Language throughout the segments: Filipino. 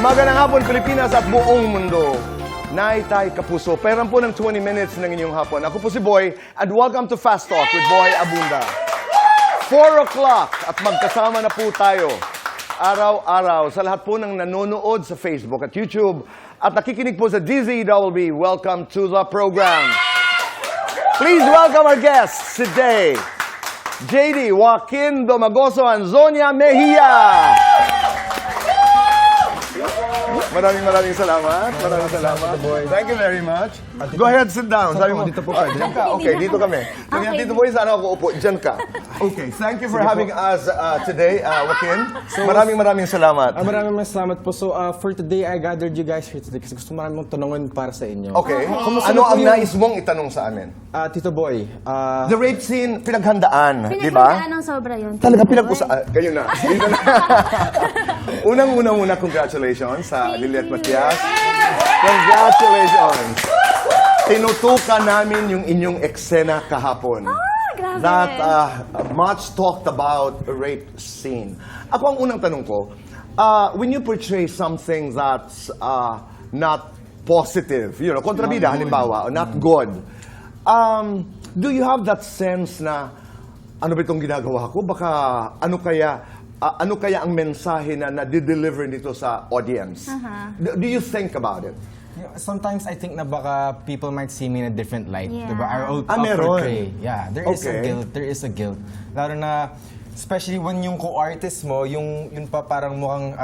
Magandang hapon, Pilipinas at buong mundo. Naitay Kapuso, perang po ng 20 minutes ng inyong hapon. Ako po si Boy, and welcome to Fast Talk with Boy Abunda. 4 o'clock at magkasama na po tayo araw-araw sa lahat po ng nanonood sa Facebook at YouTube at nakikinig po sa DZWB. Welcome to the program. Please welcome our guests today, JD, Joaquin Domagoso, and Zonia Mejia. Maraming salamat. Thank you very much. Go ahead, sit down. Sabi mo, dito po kayo. Diyan ka. Okay, dito kami. Sabi niya, Tito Boy, sana ako upo. Diyan ka. Okay, thank you for having us today, Joaquin. Maraming salamat. Maraming salamat po. So, for today, I gathered you guys here today kasi gusto maraming mong tanongin para sa inyo. Okay. Ano ang nais mong itanong sa amin? Tito Boy, The rape scene, pinaghandaan, di ba? Pinaghandaan ng sobra yun. Talaga pinag-usaan. Kayo na. Dito na. Unang-una, congratulations sa Liliet Matias. Congratulations. Tinutukan namin yung inyong eksena kahapon. Grabe. That much talked about rape scene. Ako ang unang tanong ko, when you portray something that's not positive, you know, kontrabida halimbawa, or not good, do you have that sense na, ano ba itong ginagawa ko? Baka, ano kaya ang mensahe na na-deliver nito sa audience? Do you think about it? sometimes I think na baka people might see me in a different light. Yeah. Diba? I'll meron. portray. Yeah, there is a guilt. There is a guilt. Lalo na, especially when yung co-artist mo, yun pa parang mukhang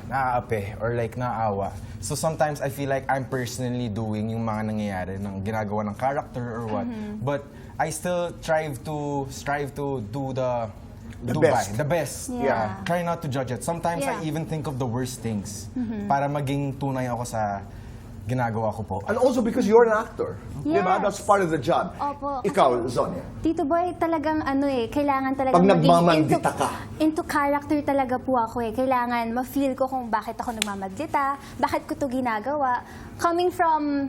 naaapi or like naawa. So sometimes I feel like I'm personally doing yung mga nangyayari ng ginagawa ng character or what. But I still strive to do the best. The best. Yeah. Try not to judge it. Sometimes I Yeah. even think of the worst things para maging tunay ako sa ginagawa ko po. And also because you're an actor. Diba? Yes. That's part of the job. Opo. Ikaw, Zonia. Tito Boy, talagang kailangan talaga Pag nagmamandita ka. into character talaga po ako Kailangan ma-feel ko kung bakit ako nagmamandita, bakit ko to ginagawa. Coming from,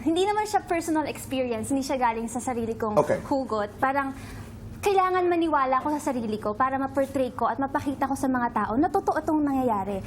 hindi naman siya personal experience, hindi siya galing sa sarili kong hugot. Parang, kailangan maniwala ko sa sarili ko para ma-portray ko at mapakita ko sa mga tao na totoo itong nangyayari.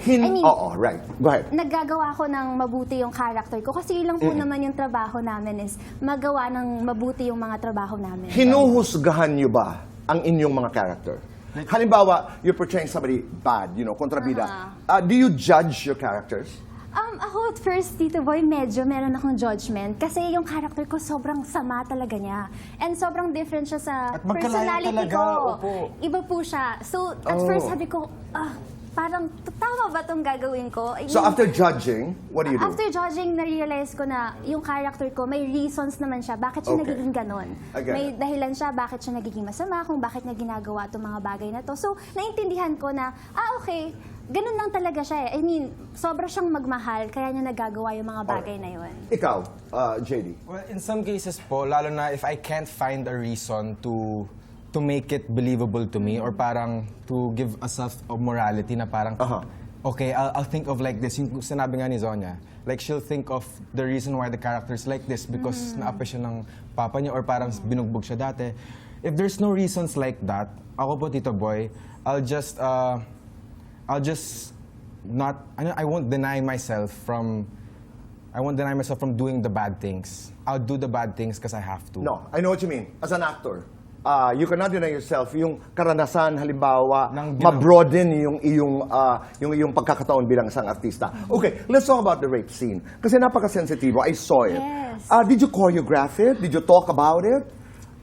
Right. Go ahead. Naggagawa ko ng mabuti yung character ko kasi ilang po naman yung trabaho namin is magawa ng mabuti yung mga trabaho namin. Hinuhusgahan niyo ba ang inyong mga character? Halimbawa, you're portraying somebody bad, you know, kontrabida. Do you judge your characters? Ako at first, Tito Boy, medyo meron akong judgment kasi yung character ko sobrang sama talaga niya. And sobrang different siya sa At magkalaya personality talaga, ko. opo. Iba po siya. So, at first sabi ko, parang tama ba itong gagawin ko? So after judging, what do you do? After judging, na-realize ko na yung character ko, may reasons naman siya. Bakit siya nagiging ganon? May dahilan siya, bakit siya nagiging masama, kung bakit niya ginagawa itong mga bagay na to. So, naintindihan ko na, okay, ganun lang talaga siya I mean, sobra siyang magmahal, kaya niya nagagawa yung mga bagay na yun. Ikaw, JD. Well, in some cases po, lalo na if I can't find a reason to make it believable to me or parang to give a sense of morality na parang, okay, I'll think of like this. Yung sinabi nga ni Zonia, like she'll think of the reason why the character is like this because naapi siya ng papa niya or parang binugbog siya dati. If there's no reasons like that, ako po, Tito Boy, I won't deny myself from doing the bad things. I'll do the bad things because I have to. No, I know what you mean. As an actor, you cannot deny yourself yung karanasan, halimbawa, ma-broaden yung iyong pagkakataon bilang isang artista. Okay, let's talk about the rape scene. Kasi napaka-sensitibo. I saw it. Yes. Did you choreograph it? Did you talk about it?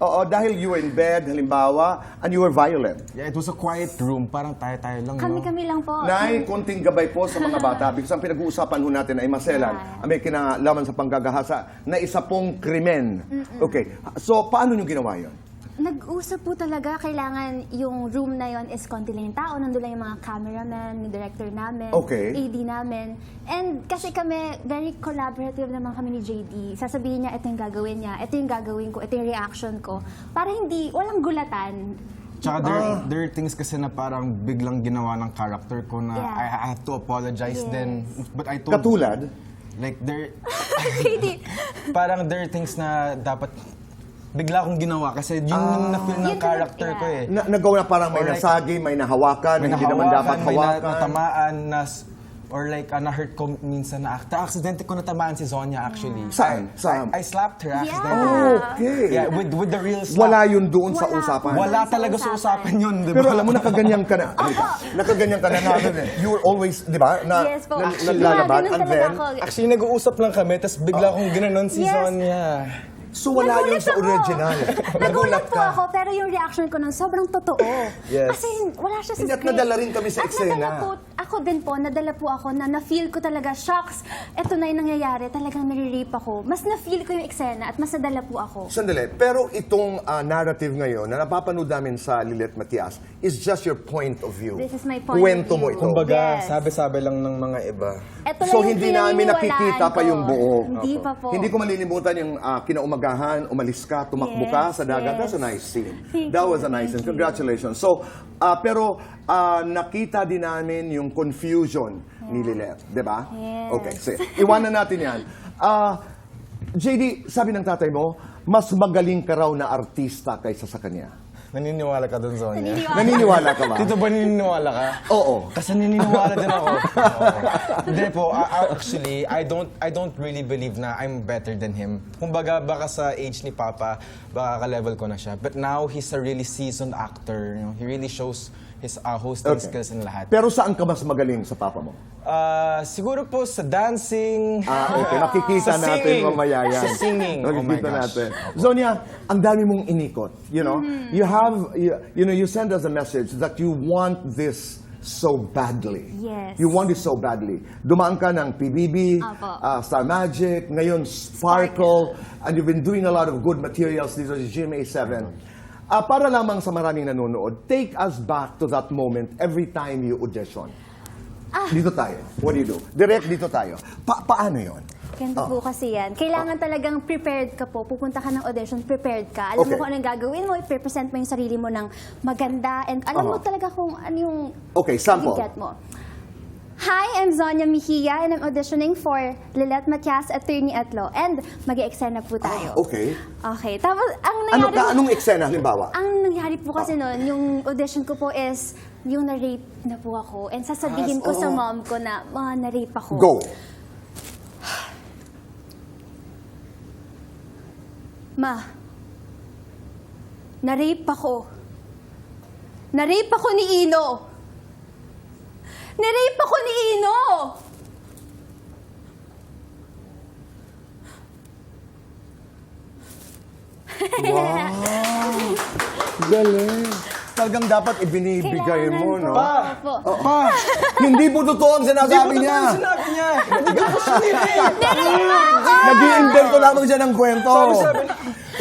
Dahil you were in bed, halimbawa, and you were violent. Yeah, it was a quiet room. Parang tayo-tayo lang, no? Kami lang po. Nay, konting gabay po sa mga bata. Because ang pinag-uusapan ho natin ay maselan. May kinalaman sa panggagahasa na isa pong krimen. Okay, so paano nyo ginawa yun? Nag-usap po talaga, kailangan yung room na yon is konti lang yung tao. Nandun lang yung mga cameraman, yung director namin, AD namin. And kasi kami, very collaborative naman kami ni JD. Sasabihin niya, ito yung gagawin niya, ito yung gagawin ko, ito yung reaction ko. Para walang gulatan. Tsaka there are things kasi na parang biglang ginawa ng character ko na I have to apologize then. But I told Katulad? Like parang there are things na dapat bigla akong ginawa kasi yun yung na-feel ng character ko eh. Nagawa na parang may nasagi, may nahawakan, hindi naman dapat hawakan. May natamaan, or like na-hurt ko minsan na actor. Aksidente ko natamaan si Zonya actually. Saan? Saan? I slapped her Yeah. accidentally. Okay. Yeah, with the real slap. Wala yun doon sa Wala. usapan. Wala Sa talaga sa usapan. usapan yun, di ba? Pero alam mo, nakaganyan ka na. Halika. Nakaganyan ka na natin eh. You were always, di ba? Yes po. Naglalaban. Ganun And talaga then, ako. Actually, nag-uusap lang kami, tapos bigla akong ginanon si Yes. Zonya. so wala yun Nagulat sa ako. original. Nagulat po ako, pero yung reaction ko nun, sobrang totoo. Yes. Kasi wala siya sa Hindi, at script. nadala rin kami sa At eksena. nadala po, ako din po, nadala po ako na na-feel ko talaga, shocks, eto na yung nangyayari, talagang nare-rape ako. Mas na-feel ko yung eksena at mas nadala po ako. Sandali, pero itong narrative ngayon na napapanood namin sa Lilet Matias is just your point of view. This is my point Kwento of mo view. ito. Kumbaga, Yes. sabi-sabi lang ng mga iba. Eto So na yung hindi namin pinaniniwalaan nakikita pa ko. yung buo. Hindi pa po. Hindi ko malilimutan yung kinaumagahan, umalis ka, tumakbo Yes, ka sa dagat. yes. That's a nice scene. Thank That you, was a nice scene. thank you. Congratulations. So, pero nakita din namin yung confusion ni Lilet, di ba? Yes. Okay, sige. Iwanan natin yan. JD, sabi ng tatay mo, mas magaling ka raw na artista kaysa sa kanya. Naniniwala ka dun, Zonya? Naniniwala ka ba? Tito ba naniniwala ka? Oo. Kasi naniniwala din ako. Oo. Hindi po, actually, I don't really believe na I'm better than him. Kumbaga, baka sa age ni Papa, baka ka-level ko na siya. But now, he's a really seasoned actor. You know, he really shows his hosting Okay. skills and lahat. Pero saan ka mas magaling sa papa mo? Siguro po sa dancing. Okay, makikita Sa natin singing. mamaya yan. Sa singing. Oh my Makikita gosh. natin. Zonya, ang dami mong inikot. You know, you have, you send us a message that you want this so badly. Yes. You want it so badly. Dumaan ka ng PBB, Apo. Star Magic, ngayon Sparkle, and you've been doing a lot of good materials dito sa GMA7. Para lamang sa maraming nanonood, take us back to that moment every time you audition. Dito tayo. What do you do? Direct dito tayo. Paano yon? Ganito po kasi yan. Kailangan talagang prepared ka po. Pupunta ka ng audition, prepared ka. Alam mo Okay. kung anong gagawin mo, i-present mo yung sarili mo ng maganda. And alam mo talaga kung ano yung Okay, sample. ikat mo. Hi, I'm Zonya Mejia and I'm auditioning for Lilet Matias, Attorney at Law. And mag-i-eksena po tayo. Okay. Okay. Tapos, ang Ano nangyari... ka? Anong eksena, halimbawa? Ang nangyari po kasi noon, yung audition ko po is yung na-rape na po ako. And sasabihin ko sa mom ko na, na-rape ako. Go. Ma, na-rape ako. Na-rape ako ni Ino. Na-rape ako ni Ino. Galing. Talagang dapat ibinibigay mo, no? Opo. Pa! Hindi po totoo ang sinasabi niya. Sinabi niya. Nag-i-invento lamang siya ng kwento. Sabi.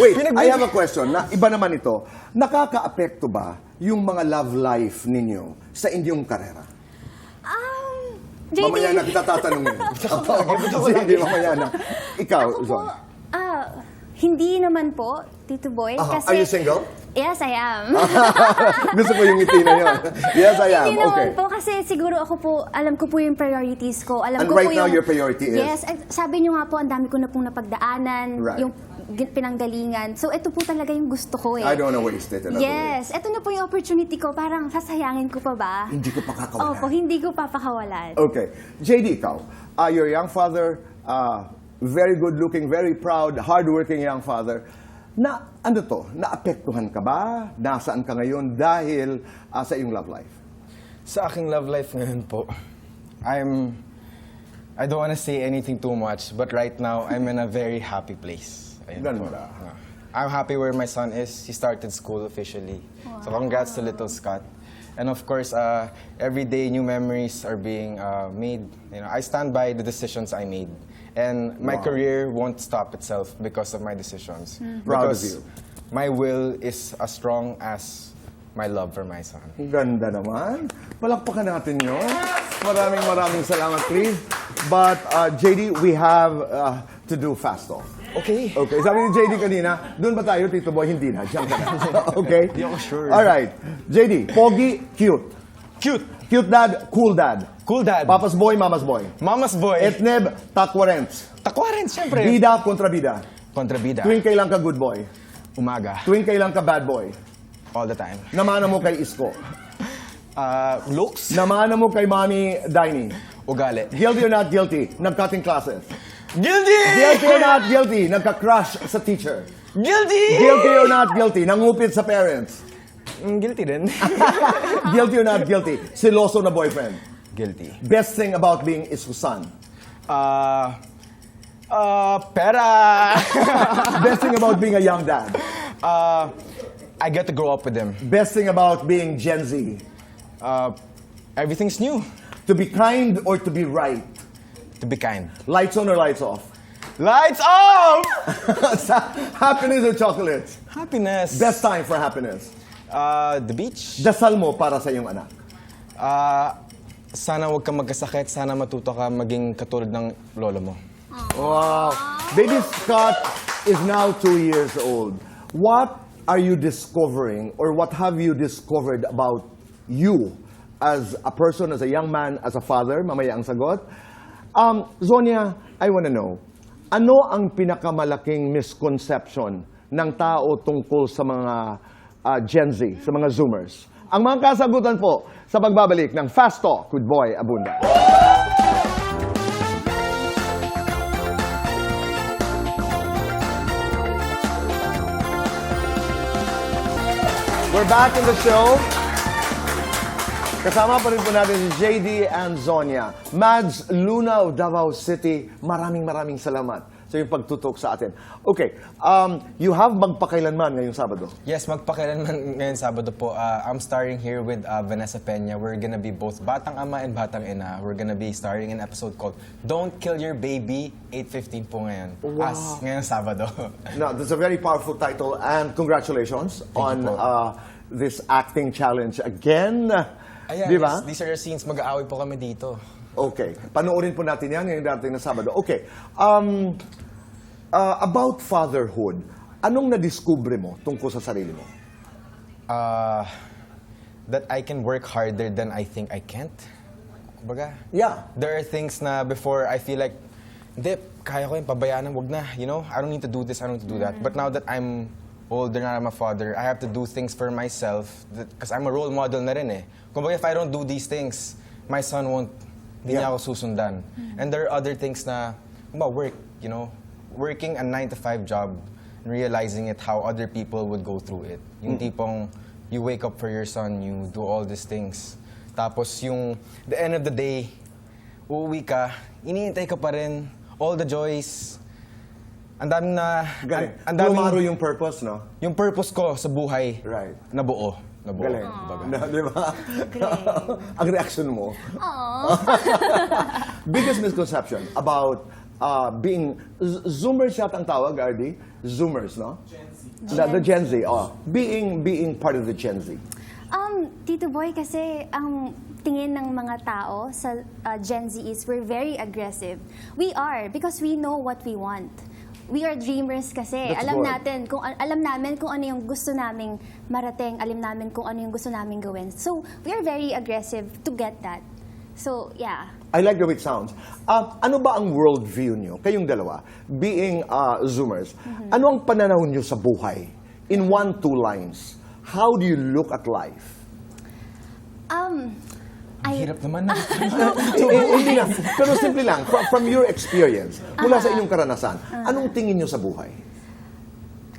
Wait, I have a question. Na, iba naman ito. Nakaka-apekto ba yung mga love life ninyo sa inyong karera? JD, Mamaya na kita tatanungin. Sige, mamaya na. Ikaw, ako po, Zon. hindi naman po, Tito Boy. Aha. Kasi, Are you single? Yes, I am. Gusto ko yung ngiti na yun. Yes, I am. Hindi naman Okay. po kasi siguro ako po, alam ko po yung priorities ko. Alam And ko right po now, yung, your priority is? Yes, sabi niyo nga po, ang dami ko na pong napagdaanan, Right. yung pinanggalingan. So, ito po talaga yung gusto ko eh. I don't want to waste it. Another way. Yes, ito na po yung opportunity ko. Parang sasayangin ko pa ba? Hindi ko pakakawalan. Opo, hindi ko papakawalan. Okay. JD, ikaw. You're a young father, very good-looking, very proud, hard-working young father. Ano to? Naapektuhan ka ba? Nasaan ka ngayon dahil sa iyong love life? Sa aking love life ngayon po, I don't want to say anything too much, but right now, I'm in a very happy place. Ayun po. Ganda. I'm happy where my son is. He started school officially. So congrats to little Scott. And of course, every day new memories are being made. You know, I stand by the decisions I made. And my Wow. career won't stop itself because of my decisions. Proud of Because you. my will is as strong as my love for my son. Ang ganda naman. Palakpakan natin yun. Maraming salamat, please. But, JD, we have to do fast talk. Okay. Okay, sabi ni JD kanina, doon ba tayo, Tito Boy? Hindi na, diyan ka na. Okay? Di ako sure. Alright. JD, pogi, cute. Cute. Cute dad, cool dad. Cool dad. Papa's boy, mama's boy. Mama's boy. Etneb, takwarents. Takwarin, siyempre. Bida kontra bida. Kontrabida. Tuwing kailan ka good boy. Umaga. Tuwing kailan ka bad boy. All the time. Namana mo kay Isko. Looks? Namana mo kay Mami Diney. Ugali. Guilty or not guilty? Nag-cutting classes. Guilty! Guilty or not guilty? Nagka-crush sa teacher. Guilty! Guilty or not guilty? Nangupit sa parents. Guilty din. Guilty or not guilty? Siloso na boyfriend. Guilty. Best thing about being Isusan. Pera! Best thing about being a young dad. I get to grow up with them. Best thing about being Gen Z. Everything's new. To be kind or to be right. To be kind. Lights on or lights off. Lights off! Happiness or chocolates. Happiness. Best time for happiness. The beach. Dasal mo para sa iyong anak. Sana huwag kang magkasakit. Sana matuto ka maging katulad ng lolo mo. Wow. Baby Scott is now 2 years old. What are you discovering or what have you discovered about you as a person, as a young man, as a father? Mamaya ang sagot. Zonia, I want to know, ano ang pinakamalaking misconception ng tao tungkol sa mga Gen Z, sa mga Zoomers? Ang mga kasagutan po sa pagbabalik ng Fast Talk with Boy Abunda. We're back in the show. Kasama pa rin po natin si JD and Zonia. Mads Luna of Davao City, maraming salamat sa iyong pagtutok sa atin. Okay, you have magpakailanman ngayong Sabado. Yes, magpakailanman ngayon Sabado po. I'm starring here with Vanessa Peña. We're gonna be both Batang Ama and Batang Ina. We're gonna be starring in an episode called Don't Kill Your Baby, 8:15 po ngayon. Wow. Ngayong Sabado. Now, that's a very powerful title and congratulations on you po. this acting challenge again. Ayan, Di ba? yes, these are the scenes. Mag-aaway po kami dito. Okay. Panoorin po natin yan ngayong darating na Sabado. Okay. About fatherhood, anong nadiskubre mo tungkol sa sarili mo? That I can work harder than I think I can't. Kumbaga, Yeah. there are things na before I feel like, hindi, kaya ko yung pabayaan, wag na, you know? I don't need to do this, I don't need to do that. But now that I'm older na, I'm a father, I have to do things for myself because I'm a role model na rin eh. Kumbaga, if I don't do these things, my son won't, hindi niya ako susundan. And there are other things na, work, you know? Working a 9-to-5 job and realizing it how other people would go through it. Yung tipong, you wake up for your son, you do all these things. Tapos yung, the end of the day, uuwi ka, iniintay ka pa rin, all the joys. Ang daming na... Galing. ang daming- Lumaro yung purpose, no? Yung purpose ko sa buhay, Right. nabuo. Galing. kumbaga. Na, di ba? Ang reaction mo. Aww. Biggest misconception about being... Zoomers yata ang tawag, RD? Zoomers, no? The Gen Z. Being part of the Gen Z. Tito Boy, kasi ang tingin ng mga tao sa Gen Z is we're very aggressive. We are, because we know what we want. We are dreamers kasi. That's Alam good. namin kung ano yung gusto naming marating, alam namin kung ano yung gusto naming gawin. So, we are very aggressive to get that. So, yeah. I like the way it sounds. Ano ba ang worldview nyo, kayong dalawa, being Zoomers? Ano ang pananaw nyo sa buhay? In 1-2 lines, how do you look at life? Ang hirap naman na. Hindi lang, pero simple lang, from your experience, mula sa inyong karanasan, anong tingin nyo sa buhay?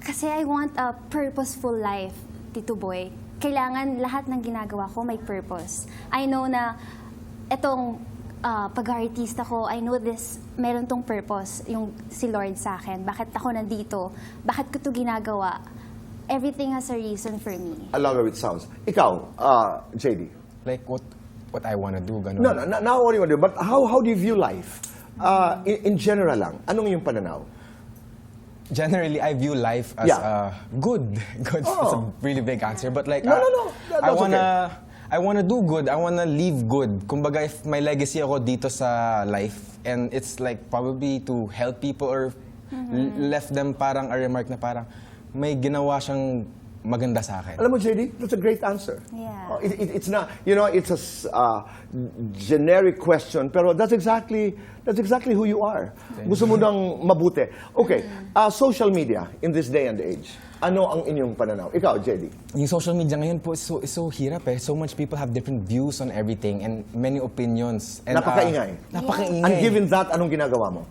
Kasi I want a purposeful life, Tito Boy. Kailangan lahat ng ginagawa ko may purpose. I know na etong pag-artista ko, I know this, meron tong purpose, yung si Lord sa akin. Bakit ako nandito? Bakit ko to ginagawa? Everything has a reason for me. I love how it sounds. Ikaw, JD. Like, what I wanna do, ganun. No, not what you want to do, but how do you view life? In general lang, anong yung pananaw? Generally, I view life as Yeah. good. Good. Oh. It's a really big answer, but like, No. That's I wanna do good. I wanna live good. Kumbaga, if may legacy ako dito sa life, and it's like probably to help people or left them parang a remark na parang may ginawa siyang maganda sa akin. Alam mo, JD, that's a great answer. Yeah. It's not, it's a generic question, pero that's exactly who you are. Gusto mo nang mabuti. Okay, social media in this day and age. Ano ang inyong pananaw? Ikaw, JD. Yung social media ngayon po is so hirap eh. So much people have different views on everything and many opinions. And, Napakaingay. napakaingay. And given that, anong ginagawa mo?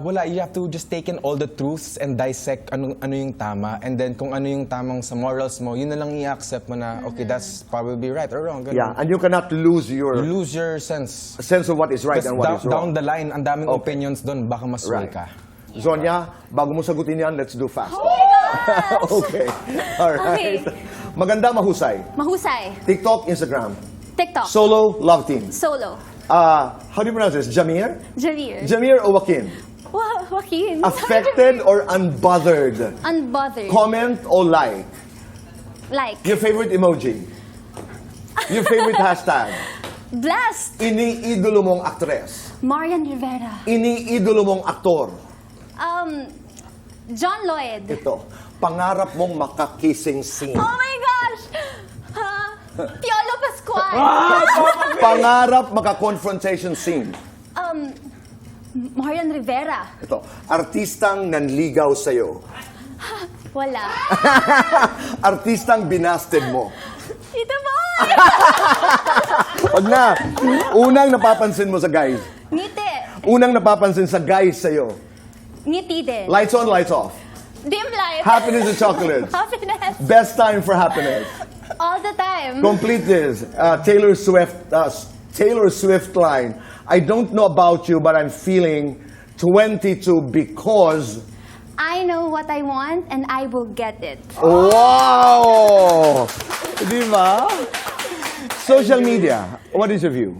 Wala, you have to just take in all the truths and dissect ano yung tama. And then kung ano yung tamang sa morals mo, yun na lang i-accept mo na, okay, that's probably right or wrong. Ganun. Yeah, and you cannot lose your You lose your sense. sense of what is right Kasi and what is down wrong. the line, ang daming Okay. opinions doon, baka masway Right. ka. Zonia, bago mo sagutin yan, let's do fast. Oh my gosh! Okay. Alright. Okay. Maganda, mahusay. Mahusay. TikTok, Instagram. TikTok. Solo, love team. Solo. How do you pronounce this? Jamir? Javier. Jamir o Joaquin? Joaquin. Affected or unbothered? Unbothered. Comment o like? Like. Your favorite emoji? Your favorite hashtag? Blessed. Iniidolo mong aktres? Marian Rivera. Iniidolo mong aktor? John Lloyd. Ito, pangarap mong makakissing scene. Oh my gosh! Piolo Pascual. Pangarap maka-confrontation scene. Marian Rivera. Ito, artistang nanligaw sa'yo. Wala. Artistang binasted mo. Ito boy! Wag na. Unang napapansin mo sa guys. Ngiti. Unang napapansin sa guys sa'yo. Ngiti din. Lights on, lights off. Dim light. Happiness and chocolates. Happiness. Best time for happiness. All the time. Complete this. Taylor Swift line. I don't know about you, but I'm feeling 22 because... I know what I want and I will get it. Wow! Di ba? Social media. What is your view?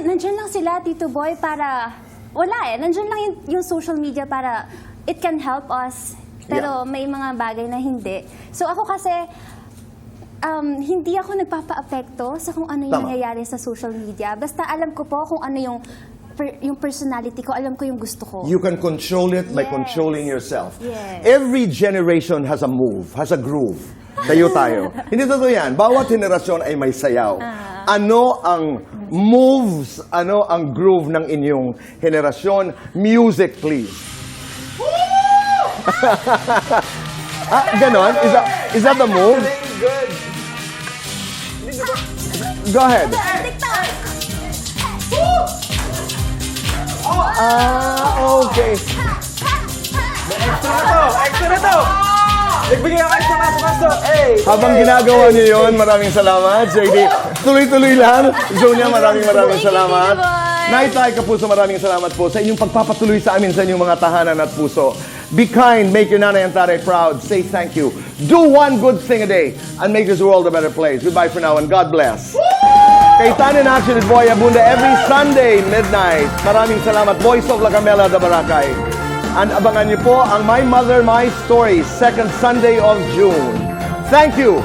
Nandiyan lang sila, Tito Boy, para... Wala eh. Nandiyan lang yung social media para it can help us. Pero may mga bagay na hindi. So ako kasi, hindi ako nagpapa-apekto sa kung ano yung Tama. nangyayari sa social media. Basta alam ko po kung ano yung personality ko, alam ko yung gusto ko. You can control it by Yes. controlling yourself. Yes. Every generation has a move, has a groove. Kayo tayo. Hindi totoo yan. Bawat henerasyon ay may sayaw. Ano ang moves, ano ang groove ng inyong henerasyon? Music, please. Ganon? Is that the move? Go ahead. TikTok! Okay. Extra na to! Nagbigay ako extra kaso. Hey! Habang ginagawa niyo yun, maraming salamat. JD, tuloy-tuloy lang. Zonia, maraming salamat. Naitay Kapuso, maraming salamat po sa inyong pagpapatuloy sa amin sa inyong mga tahanan at puso. Be kind, make your nanay and tatay proud. Say thank you. Do one good thing a day and make this world a better place. Goodbye for now and God bless. Kaitan in Action with Boy Abunda every Sunday, midnight. Maraming salamat. Voice of La Camela de Boracay. And abangan niyo po ang My Mother, My Story, second Sunday of June. Thank you.